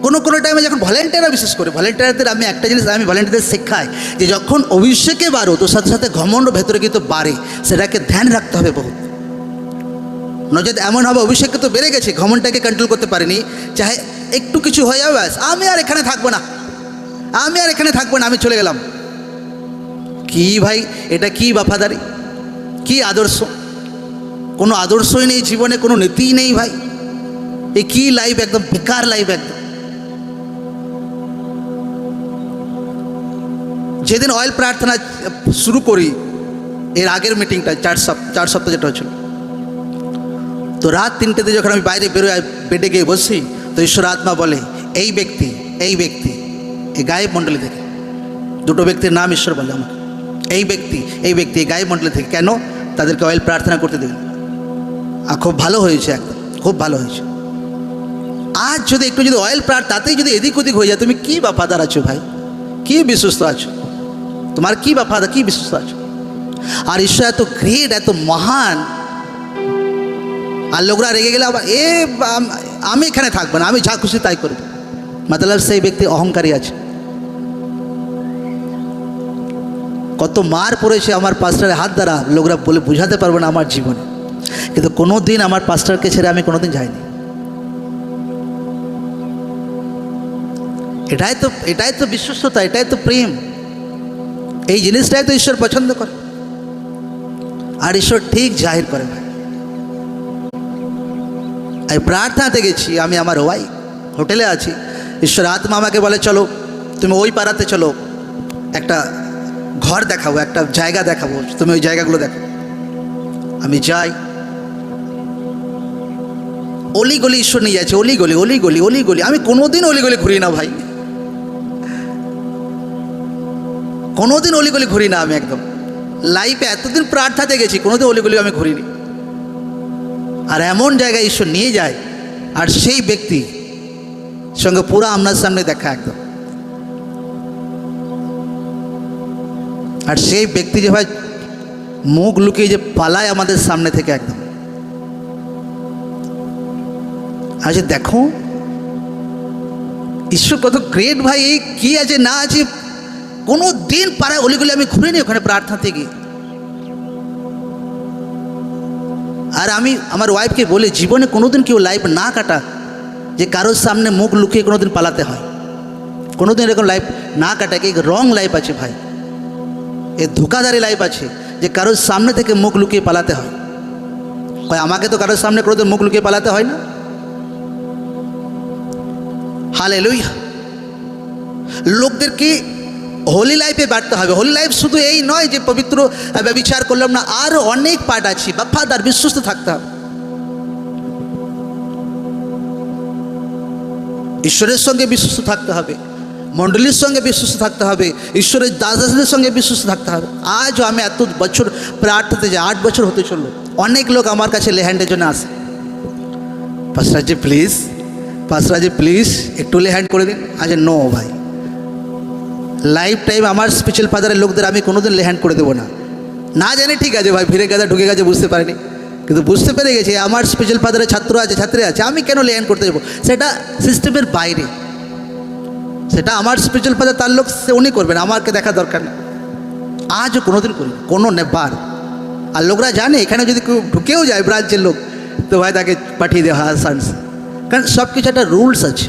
কোনো টাইমে যখন ভলেন্টিয়াররা, বিশেষ করে ভলেন্টিয়ারদের আমি একটা জিনিস আমি ভলেন্টিয়ারদের শেখাই, যে যখন অভিষেকে বাড়ো তো সাথে সাথে ঘমণ্ড ভেতরে কিন্তু বাড়ে, সেটাকে ধ্যান রাখতে হবে বহুত। নচেত এমন হবে অভিষেকে তো বেড়ে গেছে, ঘমণ্ডটাকে কন্ট্রোল করতে পারিনি, চাহে একটু কিছু হয়ে যাবে ব্যাস আমি আর এখানে থাকবো না, আমি চলে গেলাম। কি ভাই এটা কি বাফাদারি, কি আদর্শ? কোনো আদর্শই নেই জীবনে, কোনো নীতিই নেই ভাই। এ কি লাইফ, একদম বেকার লাইফ একদম। যেদিন অয়েল প্রার্থনা শুরু করি, এর আগের মিটিংটা 4 সপ্তাহ যেটা হচ্ছিল। তো রাত 3টেতে যখন আমি বাইরে বেরোয় বেডে গিয়ে বসি, তো ঈশ্বর আত্মা বলে এই ব্যক্তি এই গায়েব মণ্ডলী থেকে, 2টো ব্যক্তির নাম ঈশ্বর বলে আমাকে, এই ব্যক্তি এই গায়েব মণ্ডলী থেকে, কেন তাদেরকে অয়েল প্রার্থনা করতে দেবেন। আর খুব ভালো হয়েছে, একদম খুব ভালো হয়েছে। আজ যদি একটু যদি অয়েল তাতেই যদি এদিক ওদিক হয়ে যায়, তুমি কী বাফাদার আছো ভাই, কী বিশ্বস্ত আছো, তোমার কী বাফাদার, কী বিশ্বস্ত আছো। আর ঈশ্বর এত গ্রেট, এত মহান, আর লোকরা রেগে গেলে আবার আমি এখানে থাকবো না, আমি যা খুশি তাই করবো। মতলব সেই ব্যক্তি অহংকারী আছে। কত মার পড়েছে আমার পাস্টারের হাত দ্বারা, লোকরা বলে বোঝাতে পারবো না আমার জীবনে, কিন্তু কোনো দিন আমার পাস্টারকে ছেড়ে আমি কোনোদিন যাইনি। এটাই তো বিশ্বস্ততা, এটাই তো প্রেম, এই জিনিসটাই তো ঈশ্বর পছন্দ করে, আর ঈশ্বর ঠিক জাহির করে ভাই। আমি প্রার্থনাতে গেছি, আমি আমার ওয়াইফ হোটেলে আছি, ঈশ্বর আত্মা আমাকে বলে চলো তুমি ওই পাড়াতে চলো, একটা ঘর দেখাবো, একটা জায়গা দেখাবো, তুমি ওই জায়গাগুলো দেখো। আমি যাই, অলিগলি ঈশ্বর নিয়ে যাচ্ছে, অলিগলি। আমি কোনোদিন অলিগলি ঘুরি না ভাই, কোনোদিন অলিগলি ঘুরি না। আমি একদম লাইফে এতদিন প্রার্থনাতে গেছি, কোনোদিন অলিগলি আমি ঘুরিনি। আর এমন জায়গায় ঈশ্বর নিয়ে যায়, আর সেই ব্যক্তি সঙ্গে পুরো আপনার সামনে দেখা একদম, আর সেই ব্যক্তি যে ভাই মুখ লুকিয়ে যে পালায় আমাদের সামনে থেকে একদম। আচ্ছা দেখো ঈশ্বর কত গ্রেট ভাই, এই কী আছে না আছে, কোনো দিন পাড়ায় অলিগলি আমি ঘুরিনি ওখানে প্রার্থনাতে গিয়ে। আর আমি আমার ওয়াইফকে বলি জীবনে কোনোদিন কেউ লাইফ না কাটা যে কারোর সামনে মুখ লুকিয়ে কোনোদিন পালাতে হয়, কোনোদিন এরকম লাইফ না কাটা, কি রং লাইফ আছে ভাই, এ ধোকাধারী লাইফ আছে যে কারোর সামনে থেকে মুখ লুকিয়ে পালাতে হয়। আমাকে তো কারোর সামনে কোনোদিন মুখ লুকিয়ে পালাতে হয় না। হালেলুয়া। লোকদেরকে হোলি লাইফে বাড়তে হবে। হোলি লাইফ শুধু এই নয় যে পবিত্র ব্যভিচার করলাম না, আরও অনেক পার্ট আছে। বাফাদার বিশ্বস্ত থাকতে হবে, ঈশ্বরের সঙ্গে বিশ্বস্ত থাকতে হবে, মণ্ডলীর সঙ্গে বিশ্বস্ত থাকতে হবে, ঈশ্বরের দাসদের সঙ্গে বিশ্বস্ত থাকতে হবে। আজও আমি এত বছর প্রার্থনাতে যাই, 8 বছর হতে চললো, অনেক লোক আমার কাছে লেহ্যান্ডের জন্য আসে, পাস্টারজি প্লিজ একটু লেহ্যান্ড করে দিন। আচ্ছা নো ভাই, লাইফ টাইম আমার স্পিরিচুয়াল ফাদারের লোকদের আমি কোনোদিন লেহ্যান্ড করে দেবো না জানি, ঠিক আছে ভাই ভিড়ে গেছে ঢুকে গেছে বুঝতে পারিনি, কিন্তু বুঝতে পেরে গেছি আমার স্পিরিচুয়াল ফাদারের ছাত্রী আছে, আমি কেন লেহ্যান্ড করতে যাবো, সেটা সিস্টেমের বাইরে, সেটা আমার স্পিরিচুয়াল ফাদার তার লোক, সে উনি করবেন, আমাকে দেখা দরকার নেই। আজও কোনোদিন করি কোনো নেবার। আর লোকরা জানে এখানে যদি কেউ ঢুকেও যায় ব্রাঞ্চের লোক, তো ভাই তাকে পাঠিয়ে দেওয়া হয় সান্স, কারণ সব কিছু একটা রুলস আছে।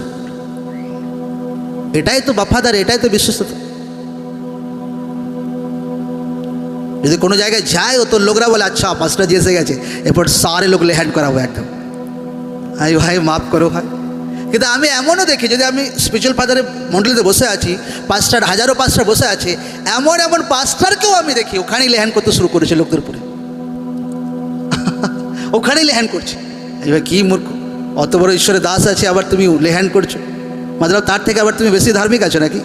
এটাই তো বাফাদার, এটাই তো বিশ্বস্ততা। যদি কোনো জায়গায় যায় ও তো লোকরা বলে আচ্ছা পাস্টারজি এসে গেছে, এরপর সারে লোক লেহ্যান্ড করাবো একদম। আই ভাই মাফ করো ভাই, কিন্তু আমি এমনও দেখি যদি আমি স্পিরিচুয়াল ফাদারের মণ্ডলীতে বসে আছি, হাজারো পাস্টার বসে আছে, এমন পাস্টারকেও আমি দেখি ওখানেই লেহ্যান্ড করতে শুরু করেছে লোকদের উপরে, ওখানেই লেহ্যান্ড করছে। এই ভাই কী মূর্খ, অত বড় ঈশ্বরের দাস আছে আবার তুমি লেহ্যান্ড করছো, মতলব তার থেকে আবার তুমি বেশি ধার্মিক আছো নাকি?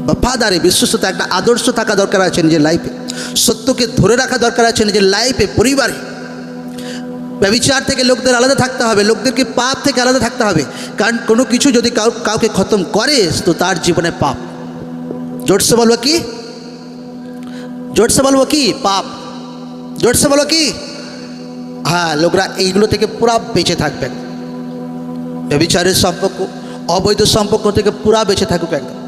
বাফাদারি বিশ্বস্ততা, একটা আদর্শ থাকা দরকার আছে নিজের লাইফে, সত্যকে ধরে রাখা দরকার আছে নিজের লাইফে, পরিবারে। ব্যভিচার থেকে লোকদের আলাদা থাকতে হবে, লোকদেরকে পাপ থেকে আলাদা থাকতে হবে, কারণ কোনো কিছু যদি কাউকে খতম করে তো তার জীবনে পাপ। জোরসে বলবো কি পাপ, জোরসে বলো কি? হ্যাঁ, লোকরা এইগুলো থেকে পুরা বেঁচে থাকবেন, ব্যভিচারের সম্পর্ক, অবৈধ সম্পর্ক থেকে পুরা বেঁচে থাকুক একদম।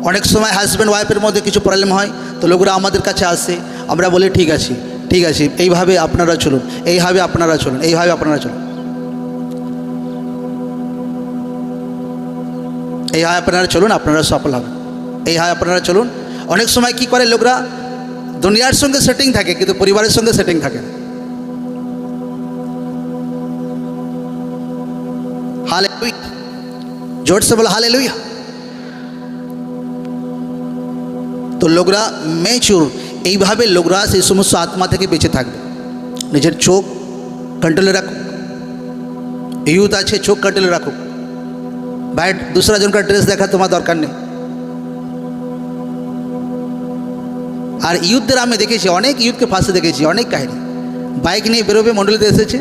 অনেক সময় হাজব্যান্ড ওয়াইফের মধ্যে কিছু প্রবলেম হয়, তো লোকরা আমাদের কাছে আসে, আমরা বলি ঠিক আছে এইভাবে আপনারা চলুন, এইভাবে আপনারা চলুন, আপনারা সফল হবেন, এইভাবে আপনারা চলুন। অনেক সময় কি করে লোকরা দুনিয়ার সঙ্গে সেটিং থাকে কিন্তু পরিবারের সঙ্গে সেটিং থাকে না। হালেলুয়া। जोर से बोलो हालेलुया। তো লোকরা ম্যাচিউর, এইভাবে লোকরা সেই সমস্ত আত্মা থেকে বেঁচে থাকবে। নিজের চোখ कंट्रोल रखो, यूथ আছে চোখ कंट्रोल रखो, বাইরে दूसरा जन का ड्रेस দেখা তোমার দরকার নেই। আর ইউথদের আমি দেখেছি, অনেক ইউথকে ফাঁসে দেখেছি, অনেক কাহিনী। বাইক নিয়ে বেরোবে, মন্ডলীতে এসেছে,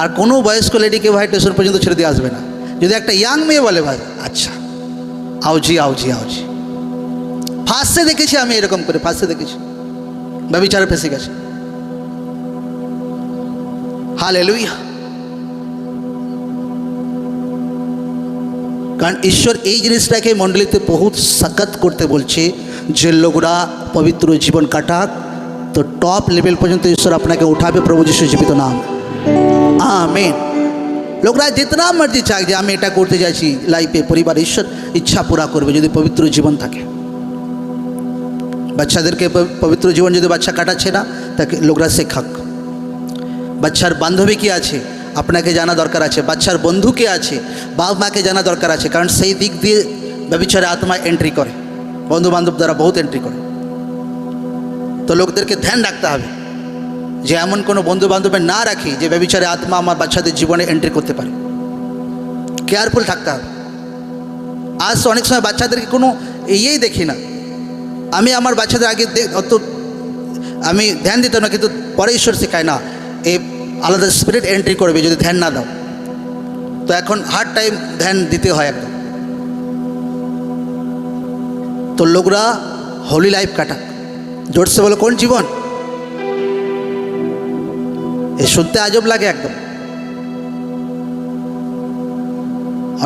আর কোনো বয়স্ক লেডিকে ভাই স্টেশন পর্যন্ত ছেড়ে দিয়ে আসবে না। যদি একটা ইয়াং মেয়ে বলে ভাই আচ্ছা आओ जी आओ जी आओ जी, ফাঁসে দেখেছি আমি, এরকম করে ফাঁসে দেখেছি, ব্যভিচারে ফেসে গেছে। हालेलुया। কারণ ঈশ্বর এই জিনিসটাকে মণ্ডলীতে বহুত সখত করতে বলছে যে লোকরা পবিত্র জীবন কাটাক, তো টপ লেভেল পর্যন্ত ঈশ্বর আপনাকে উঠাবে প্রভু যিশুর জীবিত নাম। আমেন। লোকরা जितना मर्जी চাক যে আমি এটা করতে যাচ্ছি লাইফে, পরিবার ঈশ্বর ইচ্ছা পুরা করবে যদি পবিত্র জীবন থাকে। বাচ্চাদেরকে পবিত্র জীবন যদি বাচ্চা কাটাচ্ছে না, তাকে লোকরা শেখাক। বাচ্চার বান্ধবী কি আছে আপনাকে জানা দরকার আছে, বাচ্চার বন্ধু কে আছে বাপ মাকে জানা দরকার আছে, কারণ সেই দিক দিয়ে ব্যভিচারে আত্মা এন্ট্রি করে, বন্ধু বান্ধব দ্বারা বহুত এন্ট্রি করে। তো লোকদেরকে ধ্যান রাখতে হবে যে এমন কোনো বন্ধু বান্ধবের না রাখি যে ব্যভিচারে আত্মা আমার বাচ্চাদের জীবনে এন্ট্রি করতে পারে। কেয়ারফুল থাকতে হবে। আজ অনেক সময় বাচ্চাদেরকে কোনো ইয়েই দেখি না। আমি আমার বাচ্চাদের আগে অত আমি ধ্যান দিতাম না, কিন্তু পরে ঈশ্বর শেখায় না এই আলাদা স্পিরিট এন্ট্রি করবে যদি ধ্যান না দাও। তো এখন হার টাইম ধ্যান দিতে হয় একদম। তো লোকরা হোলি লাইফ কাটাক। জোর সে বলো কোন জীবন? এ শুনতে আজব লাগে একদম।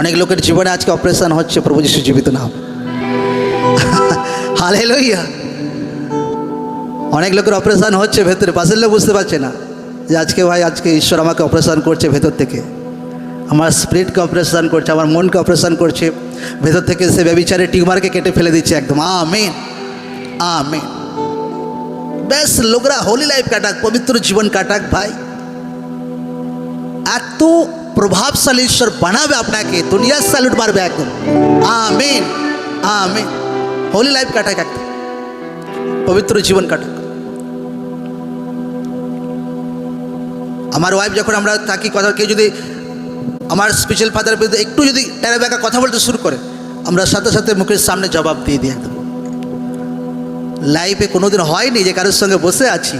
অনেক লোকের জীবনে আজকে অপারেশন হচ্ছে প্রভু যিশু জীবিত নাম। হালেলুয়া। অনেক লোকের অপারেশন হচ্ছে ভেতরে, পাশের লোক বুঝতে পারছে না যে আজকে ভাই আজকে ঈশ্বর আমাকে অপারেশন করছে ভেতর থেকে, আমার স্পিরিটকে অপারেশন করছে, আমার মনকে অপারেশন করছে ভেতর থেকে। সে ব্যভিচারের টিউমারকে কেটে ফেলে দিচ্ছে একদম। Amen amen. বেশ লোকরা হোলি লাইফ কাটাক, পবিত্র জীবন কাটাক ভাই। এত প্রভাবশালী ঈশ্বর বানাবে আপনাকে, দুনিয়া স্যালুট মারবে একদম। Amen amen. হোলি লাইফ কাটাক, একদম পবিত্র জীবন কাটাক। আমার ওয়াইফ যখন আমরা থাকি কথা, কেউ যদি আমার স্পেশাল ফাদারের বিরুদ্ধে একটু যদি টেরা বেঁকা কথা বলতে শুরু করে, আমরা সাথে সাথে মুখের সামনে জবাব দিয়ে দিই একদম। লাইফে কোনোদিন হয়নি যে কারোর সঙ্গে বসে আছি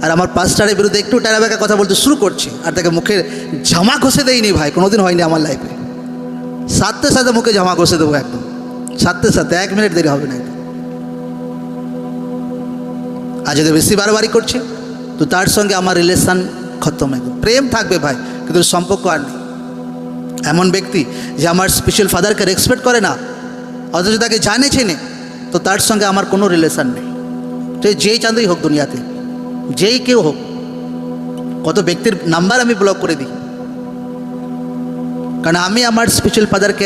আর আমার পাস্টারের বিরুদ্ধে একটু টেরা বেঁকা কথা বলতে শুরু করছি আর তাকে মুখের জামা ঘষে দেয়নি ভাই, কোনোদিন হয়নি আমার লাইফে। সাথে সাথে মুখে জামা ঘষে দেবো একদম, সাথে সাথে, 1 মিনিট দেরি হবে না একদম। আর যদি বেশি বারবারই করছে তো তার সঙ্গে আমার রিলেশান খতম একদম। প্রেম থাকবে ভাই কিন্তু সম্পর্ক আর নেই। এমন ব্যক্তি যে আমার স্পেশাল ফাদারকে রেসপেক্ট করে না অথচ তাকে জানে চেনে, তো তার সঙ্গে আমার কোনো রিলেশান নেই। তো যেই চাঁদই হোক দুনিয়াতে, যেই কেউ হোক, কত ব্যক্তির নাম্বার আমি ব্লক করে দিই, কারণ আমি আমার স্পেশাল ফাদারকে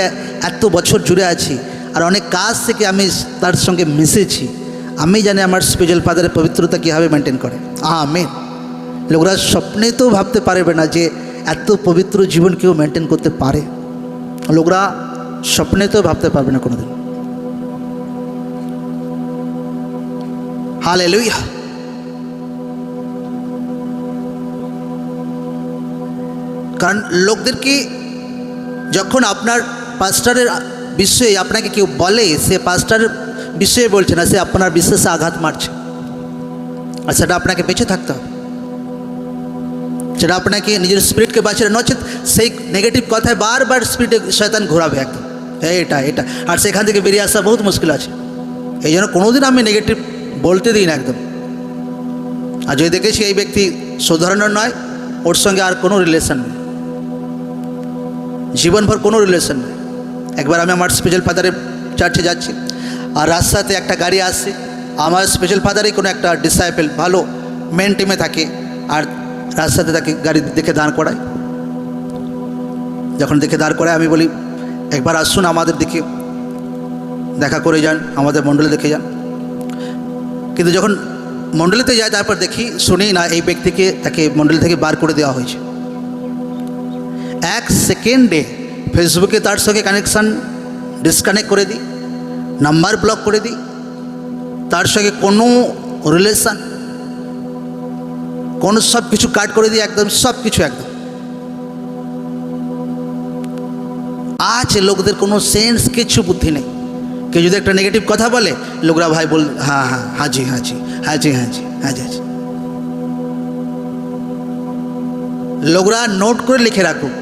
এত বছর জুড়ে আছি আর অনেক কাজ থেকে আমি তার সঙ্গে মিশেছি। আমি জানি আমার স্পেশাল ফাদারের পবিত্রতা কীভাবে মেনটেন করে। আমেন। লোকরা স্বপ্নে তো ভাবতে পারবে না যে এত পবিত্র জীবন কেউ মেনটেন করতে পারে। লোকরা স্বপ্নে তো ভাবতে পারবে না কোনোদিন। হালেলুয়া। কারণ লোকদেরকে যখন আপনার পাস্টারের বিষয়ে আপনাকে কেউ বলে, সে পাস্টারের বিষয়ে বলছে না, সে আপনার বিশ্বাসে আঘাত মারছে। আর সেটা আপনাকে বেঁচে থাকতে হবে, সেটা আপনাকে নিজের স্পিরিটকে বাঁচিয়ে, নচেত সেই নেগেটিভ কথায় বারবার স্পিরিটে শয়তান ঘোরাবে একদম, এটা এটা, আর সেখান থেকে বেরিয়ে আসা বহুত মুশকিল আছে। এই জন্য কোনোদিন আমি নেগেটিভ বলতে দিই না একদম। আর যদি দেখেছি এই ব্যক্তি সুধারণের নয়, ওর সঙ্গে আর কোনো রিলেশন নেই, জীবনভর কোনো রিলেশন নেই। একবার আমি আমার স্পেশাল ফাদারের চার্চে যাচ্ছি আর রাস্তাতে একটা গাড়ি আসছে, আমার স্পেশাল ফাদারই কোনো একটা ডিসাইপেল ভালো মেন টিমে থাকে, আর রাস্তাতে তাকে গাড়ি দেখে দাঁড় করায়। যখন দেখে দাঁড় করায় আমি বলি একবার আসুন আমাদের দিকে দেখা করে যান, আমাদের মণ্ডলে দেখে যান। কিন্তু যখন মণ্ডলীতে যায় তারপর দেখি শুনি না এই ব্যক্তিকে তাকে মণ্ডলী থেকে বার করে দেওয়া হয়েছে। 1 সেকেন্ডে ফেসবুকে তার সঙ্গে কানেকশান ডিসকানেক্ট করে দিই, নাম্বার ব্লক করে দিই, তার সঙ্গে কোনো রিলেশান, কোনো সব কিছু কাট করে দিই, একদম সব কিছু একদম। আছে লোকদের কোনো সেন্স, কিছু বুদ্ধি নেই। কেউ যদি একটা নেগেটিভ কথা বলে, লোকরা ভাই বল হ্যাঁ হ্যাঁ হাজি হাজি হাজি হাজি হাজি হাজি। লোকরা নোট করে লিখে রাখুক,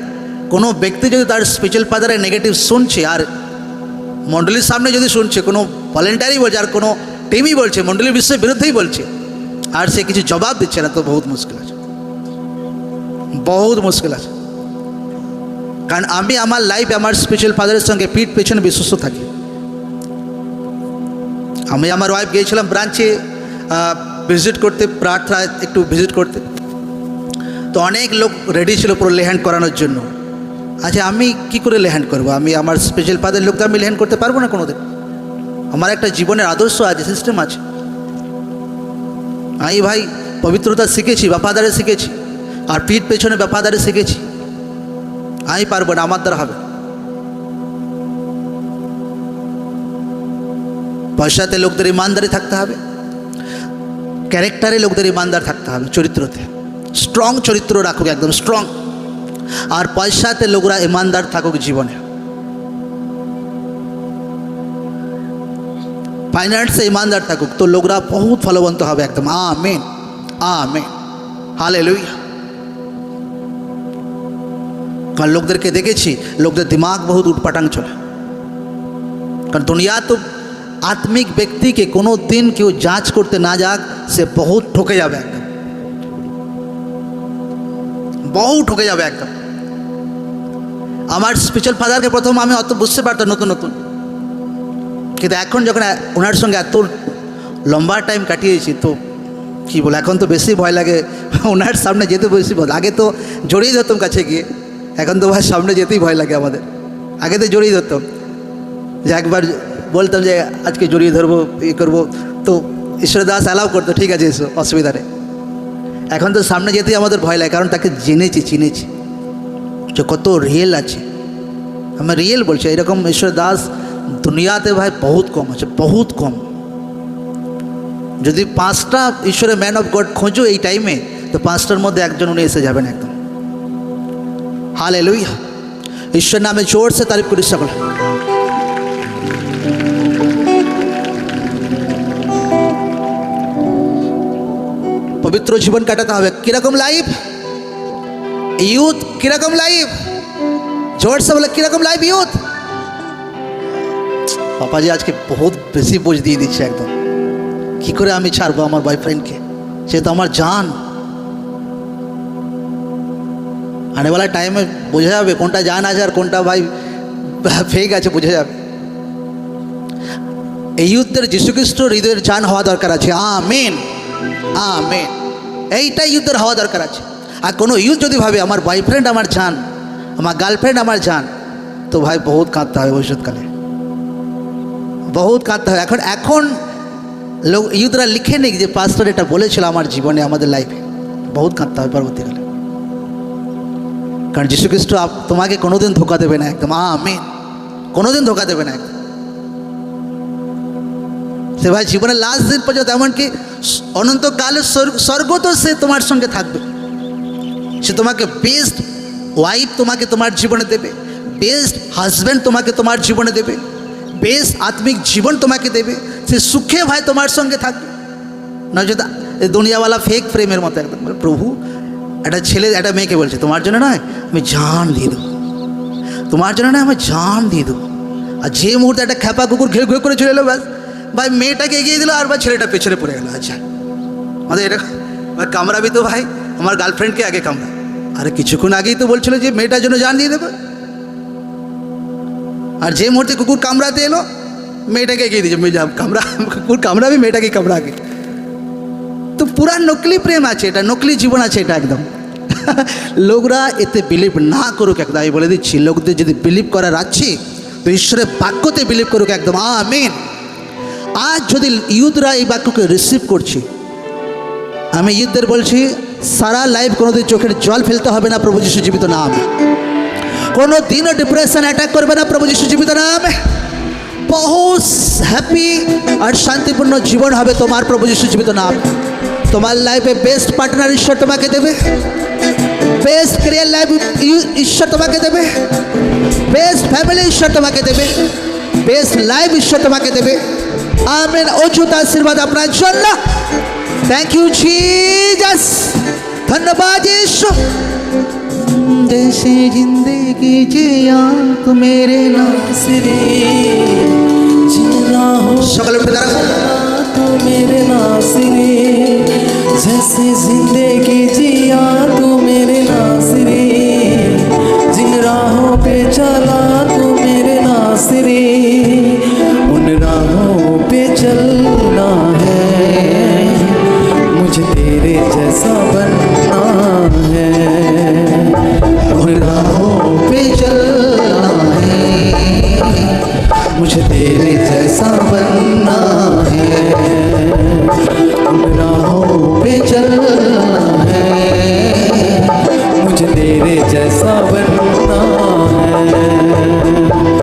কোনো ব্যক্তি যদি তার স্পিরিচুয়াল ফাদারের নেগেটিভ শুনছে আর মণ্ডলীর সামনে যদি শুনছে, কোনো ভলেন্টারি বলছে আর কোনো টিমই বলছে, মণ্ডলীর বিশ্বের বিরুদ্ধেই বলছে, আর সে কিছু জবাব দিচ্ছে না, তো বহুত মুশকিল আছে, বহুত মুশকিল আছে। কারণ আমি আমার লাইফে আমার স্পিরিচুয়াল ফাদারের সঙ্গে পিঠ পেছনে বিশ্বস্ত থাকি। আমি আমার ওয়াইফ গিয়েছিলাম ব্রাঞ্চে ভিজিট করতে, প্রার্থনা একটু ভিজিট করতে, তো অনেক লোক রেডি ছিল পুরো লেহ্যান্ড করানোর জন্য। আচ্ছা আমি কি করে লেহ্যান্ড করবো? আমি আমার স্পিরিচুয়াল ফাদার লোককে আমি লেহ্যান্ড করতে পারবো না কোনোদিন। আমার একটা জীবনের আদর্শ আছে, সিস্টেম আছে। আমি ভাই পবিত্রতা শিখেছি, বাফাদারে শিখেছি, আর পিঠ পেছনে বাফাদারে শিখেছি। আমি পারবো না, আমার দ্বারা হবে। পয়সাতে লোকদের ইমানদারি থাকতে হবে, ক্যারেক্টারে লোকদের ইমানদার থাকতে হবে, চরিত্রতে স্ট্রং চরিত্র রাখুক, একদম স্ট্রং। আর পয়সাতে লোকরা ইমানদার থাকুক জীবনে, ফাইন্যান্সে ইমানদার থাকুক, তো লোকরা বহুত ফলবন্ত হবে একদম। Amen amen hallelujah. কারণ লোকদেরকে দেখেছি, লোকদের দিমাগ বহুত উটপাটাং চলে। কারণ দুনিয়া তো আত্মিক ব্যক্তিকে কোনো দিন কেউ যাচ করতে না যাক, সে বহুত ঠকে যাবে একদম, বহু ঠকে যাবে একদম। আমার স্পিরিচুয়াল ফাদারকে প্রথম আমি অত বুঝতে পারতাম নতুন নতুন, কিন্তু এখন যখন ওনার সঙ্গে এত লম্বা টাইম কাটিয়েছি, তো কী বলে, এখন তো বেশি ভয় লাগে ওনার সামনে যেতে, বেশি ভয়। আগে তো জড়িয়ে ধরতাম কাছে গিয়ে, এখন তো ভাই সামনে যেতেই ভয় লাগে আমাদের। আগে তো জড়িয়ে ধরতাম, যে একবার বলতাম যে আজকে জড়িয়ে ধরবো, করবো, তো ঈশ্বর দাস অ্যালাউ করতো, ঠিক আছে এসো, অসুবিধা নেই। এখন তো সামনে যেতেই আমাদের ভয় লাগে, কারণ তাকে জেনেছি, চিনেছি যে কত রিয়েল আছে। আমি রিয়েল বলছি, এরকম ঈশ্বর দাস দুনিয়াতে ভাই বহুত কম আছে, বহুত কম। যদি 5টা ঈশ্বরের ম্যান অফ গড খোঁজো এই টাইমে, তো 5টার মধ্যে একজন উনি এসে যাবেন একদম। হালেলুয়া। ঈশ্বর নামে জোর সে তারিফ করি সকলে। পবিত্র জীবন কাটাতে হবে। কিরকম লাইফ? ইউথ কিরকম লাইফ? জোর সে বলে কিরকম লাইফ ইউথ? পাপাজি আজকে বহুত বেশি বোঝ দিয়ে দিচ্ছে একদম। কি করে আমি ছাড়বো আমার বয়ফ্রেন্ডকে? সে তো আমার জান। আনেওয়ালা টাইমে বোঝা যাবে কোনটা জান আছে আর কোনটা ভাই ফেক আছে, বোঝা যাবে। এই ইউথদের যীশুখ্রিস্ট হৃদয়ের জান হওয়া দরকার আছে। Amen amen. এইটাই ইউথদের হওয়া দরকার আছে। আর কোনো ইউথ যদি ভাবে আমার বয়ফ্রেন্ড আমার জান, আমার গার্লফ্রেন্ড আমার জান, তো ভাই বহুত কাঁদতে হবে ভবিষ্যৎকালে, বহুত কাঁদতে হবে। এখন লোক ইউথরা লিখে নেই যে পাস্টার এটা বলেছিল আমার জীবনে, আমাদের লাইফে, বহুত কাঁদতে হবে পরবর্তীকালে। কারণ যীশুখ্রিস্ট তোমাকে কোনোদিন ধোকা দেবে না একদম। আমেন। কোনোদিন ধোকা দেবে না একদম। সে ভাই জীবনের লাস্ট দিন পর্যন্ত, এমনকি অনন্তকালে স্বর্গ তো সে তোমার সঙ্গে থাকবে। সে তোমাকে বেস্ট ওয়াইফ তোমাকে তোমার জীবনে দেবে, বেস্ট হাজব্যান্ড তোমাকে তোমার জীবনে দেবে, বেস্ট আত্মিক জীবন তোমাকে দেবে। সে সুখে ভাই তোমার সঙ্গে থাকবে। নয় যদি দুনিয়াওয়ালা ফেক প্রেমের মতো একদম। প্রভু একটা ছেলে একটা মেয়েকে বলছে তোমার জন্য নয় আমি জান দিয়ে দেবো, তোমার জন্য নয় আমি জান দিয়ে দেবো। আর যে মুহূর্তে একটা খ্যাপা কুকুর ঘেউ ঘেউ করে চলে এলো, ব্যাস ভাই মেয়েটাকে এগিয়ে দিল আর ভাই ছেলেটা পেছনে পড়ে গেল। আচ্ছা আমাদের এটা ভাই কামড়াবি তো ভাই, আমার গার্লফ্রেন্ডকে আগে কামড়া। আরে কিছুক্ষণ আগেই তো বলছিল যে মেয়েটার জন্য জান দিয়ে দেবে, আর যে মুহূর্তে কুকুর কামড়াতে এলো মেয়েটাকে এগিয়ে দিয়েছে, কামড়া কুকুর কামড়াবি মেয়েটাকে কামড়া আগে। তো পুরা নকলি প্রেম আছে, এটা নকলি জীবন আছে এটা একদম। লোকরা এতে বিলিভ না করুক একদম। আমি বলে দিচ্ছি, লোকদের যদি বিলিভ করার আছে তো ঈশ্বরের বাক্যতে বিলিভ করুক একদম। আমেন। আজ যদি ইউথরা এই বাক্যকে রিসিভ করছে, আমি ইউথদের বলছি সারা লাইফ কোনোদিন চোখের জল ফেলতে হবে না, প্রভু যীশু জীবিত নাম। কোনো দিনও ডিপ্রেশন অ্যাটাক করবে না প্রভু যিশু জীবিত নামে। बहुत হ্যাপি আর শান্তিপূর্ণ জীবন হবে তোমার প্রভু যিশু জীবিত নাম। তোমার লাইফে বেস্ট পার্টনার ঈশ্বর তোমাকে দেবে, বেস্ট ক্যারিয়ার লাইফ ঈশ্বর তোমাকে দেবে, বেস্ট ফ্যামিলি ঈশ্বর তোমাকে দেবে, বেস্ট লাইফ ঈশ্বর তোমাকে দেবে। আমেন। অযুত আশীর্বাদ আপনার জন্য। Thank you Jesus. ধন্যবাদ ঈশ্বর। जैसे जिंदगी जिया तो मेरे नासरे जिया हो सकल तो मेरे नासरे जैसे जिंदगी जिया तो मेरे नासरे जिन राहों पे चला तो मेरे नासरे उन राहों पे चलना है मुझे तेरे जैसा बनना है उन राहों पे चलना है मुझे तेरे जैसा बनना